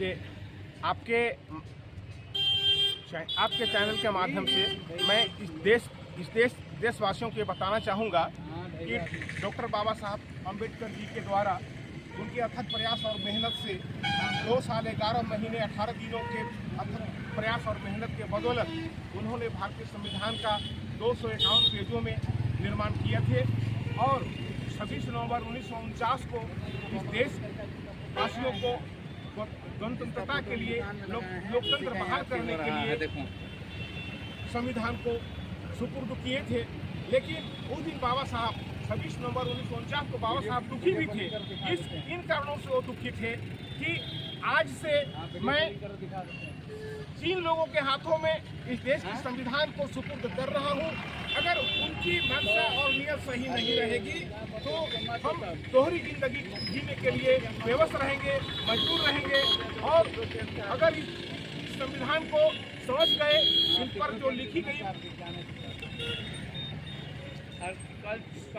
कि आपके चैनल के माध्यम से मैं इस देशवासियों को बताना चाहूँगा कि डॉक्टर बाबा साहब अम्बेडकर जी के द्वारा उनके अथक प्रयास और मेहनत से 2 साल 11 महीने 18 दिनों के अथक प्रयास और मेहनत के बदौलत उन्होंने भारतीय संविधान का 251 पेजों में निर्माण किए थे और 26 नवंबर 1949 को इस देशवासियों को गणतंत्रता के लिए लोकतंत्र बहाल करने के लिए संविधान को सुपुर्द किए थे। लेकिन उस दिन बाबा साहब 26 नवंबर 1949 को बाबा साहब दुखी भी थे। इन कारणों से वो दुखी थे कि आज से मैं जिन लोगों के हाथों में इस देश के संविधान को सुपुर्द कर रहा हूं, अगर उनकी मंशा और नियत सही नहीं रहेगी तो हम दोहरी जिंदगी जीने के लिए बेबस रहेंगे, मजबूर रहेंगे। और अगर इस संविधान को समझ गए, इन पर जो लिखी गई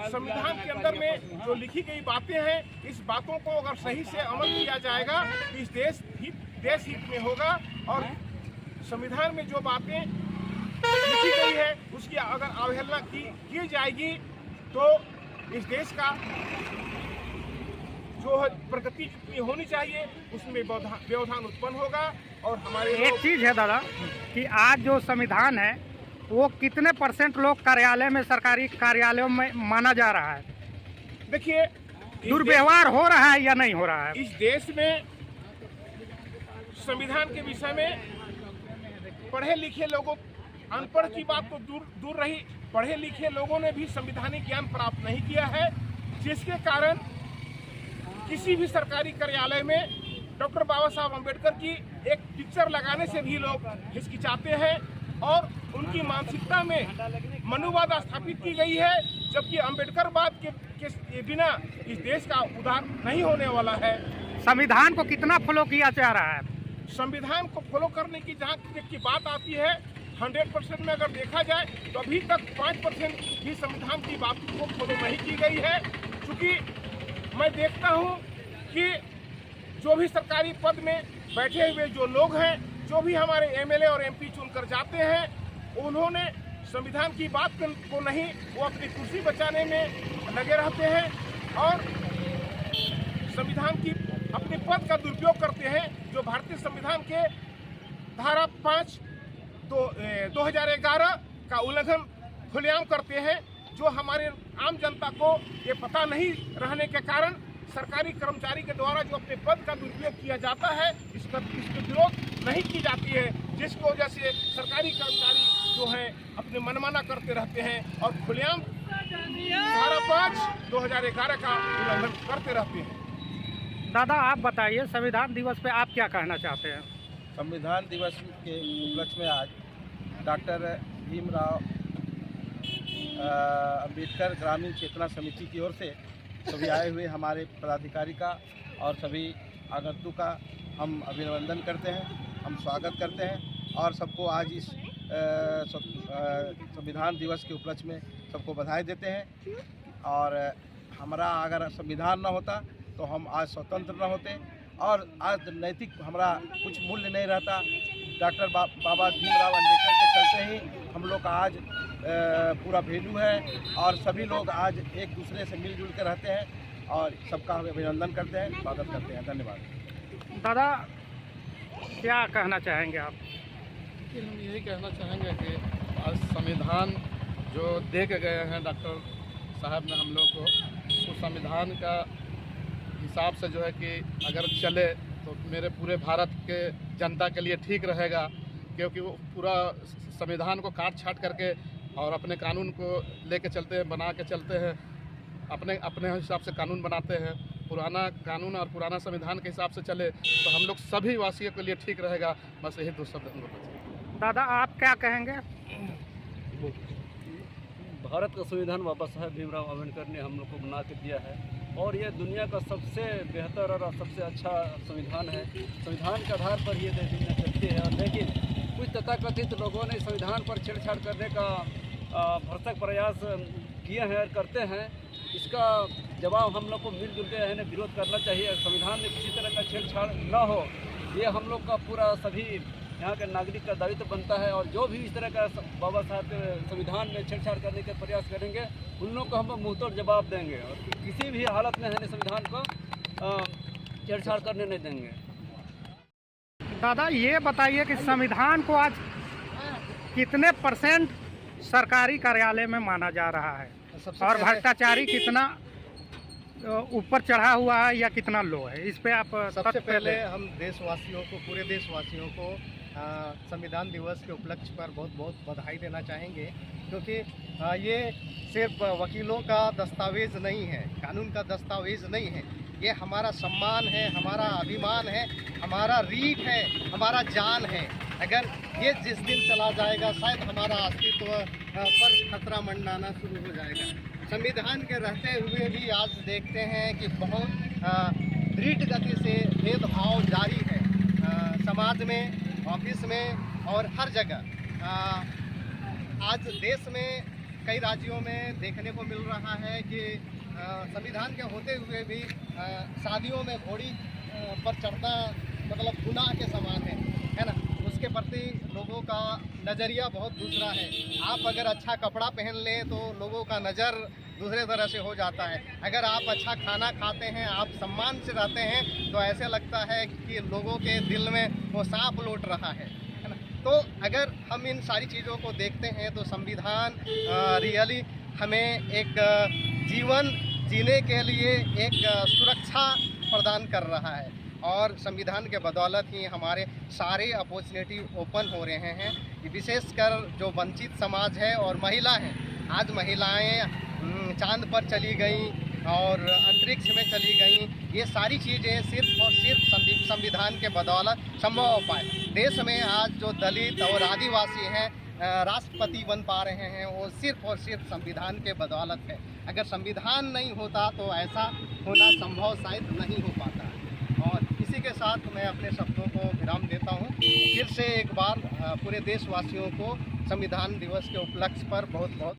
संविधान के अंदर में जो लिखी गई बातें हैं, इस बातों को अगर सही से अमल किया जाएगा तो इस देश हित में होगा। और संविधान में जो बातें लिखी गई है उसकी अगर अवहेलना की जाएगी तो इस देश का जो प्रगति जितनी होनी चाहिए उसमें व्यवधान उत्पन्न होगा। और हमारे एक चीज़ है दादा कि आज जो संविधान है वो कितने % लोग कार्यालय में, सरकारी कार्यालयों में माना जा रहा है? देखिए, दुर्व्यवहार हो रहा है या नहीं हो रहा है? इस देश में संविधान के विषय में पढ़े लिखे लोगों, अनपढ़ की बात तो दूर रही, पढ़े लिखे लोगों ने भी संवैधानिक ज्ञान प्राप्त नहीं किया है, जिसके कारण किसी भी सरकारी कार्यालय में डॉक्टर बाबा साहब अम्बेडकर की एक पिक्चर लगाने से भी लोग हिचकिचाते हैं और उनकी मानसिकता में मनुवाद स्थापित की गई है, जबकि अम्बेडकरवाद के बिना इस देश का उद्धार नहीं होने वाला है। संविधान को कितना फॉलो किया जा रहा है? संविधान को फॉलो करने की जहाँ की बात आती है 100% में अगर देखा जाए तो अभी तक 5% भी संविधान की बात को फॉलो नहीं की गई है। क्योंकि मैं देखता हूँ कि जो भी सरकारी पद में बैठे हुए जो लोग हैं, जो भी हमारे MLA और MP चुनकर जाते हैं, उन्होंने संविधान की बात को नहीं, वो अपनी कुर्सी बचाने में लगे रहते हैं और संविधान की अपने पद का दुरुपयोग करते हैं। जो भारतीय संविधान के धारा 5 2011 का उल्लंघन खुलेआम करते हैं, जो हमारे आम जनता को ये पता नहीं रहने के कारण सरकारी कर्मचारी के द्वारा जो अपने पद का दुरुपयोग किया जाता है, इसका विरोध नहीं की जाती है, जिसकी वजह से सरकारी कर्मचारी जो हैं अपने मनमाना करते रहते हैं और खुलेआम धारा 5 2011 का उल्लंघन करते रहते हैं। दादा आप बताइए, संविधान दिवस पे आप क्या कहना चाहते हैं? संविधान दिवस के उपलक्ष्य में आज डॉक्टर भीमराव अम्बेडकर ग्रामीण चेतना समिति की ओर से सभी आए हुए हमारे पदाधिकारी का और सभी आगंतुक का हम अभिनंदन करते हैं, हम स्वागत करते हैं और सबको आज इस संविधान दिवस के उपलक्ष्य में सबको बधाई देते हैं। और हमारा अगर संविधान न होता तो हम आज स्वतंत्र न होते और आज नैतिक हमारा कुछ मूल्य नहीं रहता। डॉक्टर बाबा भीमराव अम्बेडकर के चलते ही हम लोग का आज पूरा वैल्यू है और सभी लोग आज एक दूसरे से मिलजुल कर रहते हैं और सबका हम अभिनंदन करते हैं, स्वागत करते हैं। धन्यवाद। दादा क्या कहना चाहेंगे आप? हम यही कहना चाहेंगे कि आज संविधान जो दे के गए हैं डॉक्टर साहब ने हम लोग को, उस संविधान का हिसाब से जो है कि अगर चले तो मेरे पूरे भारत के जनता के लिए ठीक रहेगा, क्योंकि वो पूरा संविधान को काट छाट करके और अपने कानून को लेके चलते हैं, बना के चलते हैं, अपने हिसाब से कानून बनाते हैं। पुराना कानून और पुराना संविधान के हिसाब से चले तो हम लोग सभी वासियों के लिए ठीक रहेगा। बस यही दो शब्द हम लोग। दादा आप क्या कहेंगे? भारत का संविधान बाबा साहब भीमराव अम्बेडकर ने हम लोग को बना के दिया है और ये दुनिया का सबसे बेहतर और सबसे अच्छा संविधान है। संविधान के आधार पर ये दुनिया चलती है। लेकिन कुछ तथाकथित लोगों ने संविधान पर छेड़छाड़ करने का भरसक प्रयास किए हैं और करते हैं। इसका जवाब हम लोग को मिलजुल के विरोध करना चाहिए। संविधान में किसी तरह का छेड़छाड़ न हो ये हम लोग का पूरा सभी यहाँ के नागरिक का दायित्व बनता है। और जो भी इस तरह का बाबा साहब के संविधान में छेड़छाड़ करने का प्रयास करेंगे उन लोग को हम मुंहतोड़ जवाब देंगे और किसी भी हालत में है संविधान को छेड़छाड़ करने नहीं देंगे। दादा ये बताइए कि संविधान को आज कितने परसेंट सरकारी कार्यालय में माना जा रहा है और भ्रष्टाचारी कितना ऊपर चढ़ा हुआ है या कितना लो है, इस पे आप सबसे पहले हम देशवासियों को, पूरे देशवासियों को संविधान दिवस के उपलक्ष्य पर बहुत बहुत बधाई देना चाहेंगे, क्योंकि ये सिर्फ वकीलों का दस्तावेज नहीं है, कानून का दस्तावेज नहीं है, ये हमारा सम्मान है, हमारा अभिमान है, हमारा रीढ़ है, हमारा जान है। अगर ये जिस दिन चला जाएगा शायद हमारा अस्तित्व पर खतरा मंडराना शुरू हो जाएगा। संविधान के रहते हुए भी आज देखते हैं कि बहुत दृढ़ गति से भेदभाव जारी है समाज में, ऑफिस में और हर जगह। आज देश में कई राज्यों में देखने को मिल रहा है कि संविधान के होते हुए भी शादियों में घोड़ी पर चढ़ना मतलब गुनाह के समान है ना। उसके प्रति लोगों का नज़रिया बहुत दूसरा है। आप अगर अच्छा कपड़ा पहन लें तो लोगों का नज़र दूसरे तरह से हो जाता है। अगर आप अच्छा खाना खाते हैं, आप सम्मान से रहते हैं, तो ऐसे लगता है कि लोगों के दिल में वो सांप लौट रहा है ना। तो अगर हम इन सारी चीज़ों को देखते हैं तो संविधान रियली हमें एक जीवन जीने के लिए एक सुरक्षा प्रदान कर रहा है और संविधान के बदौलत ही हमारे सारे अपॉर्चुनिटी ओपन हो रहे हैं। विशेषकर जो वंचित समाज है और महिला हैं, आज महिलाएं चांद पर चली गई और अंतरिक्ष में चली गई। ये सारी चीज़ें सिर्फ और सिर्फ संविधान के बदौलत संभव हो पाए। देश में आज जो दलित और आदिवासी हैं राष्ट्रपति बन पा रहे हैं, वो सिर्फ और सिर्फ संविधान के बदौलत है। अगर संविधान नहीं होता तो ऐसा होना संभव शायद नहीं हो पाता। और इसी के साथ मैं अपने शब्दों को विराम देता हूँ। फिर से एक बार पूरे देशवासियों को संविधान दिवस के उपलक्ष्य पर बहुत बहुत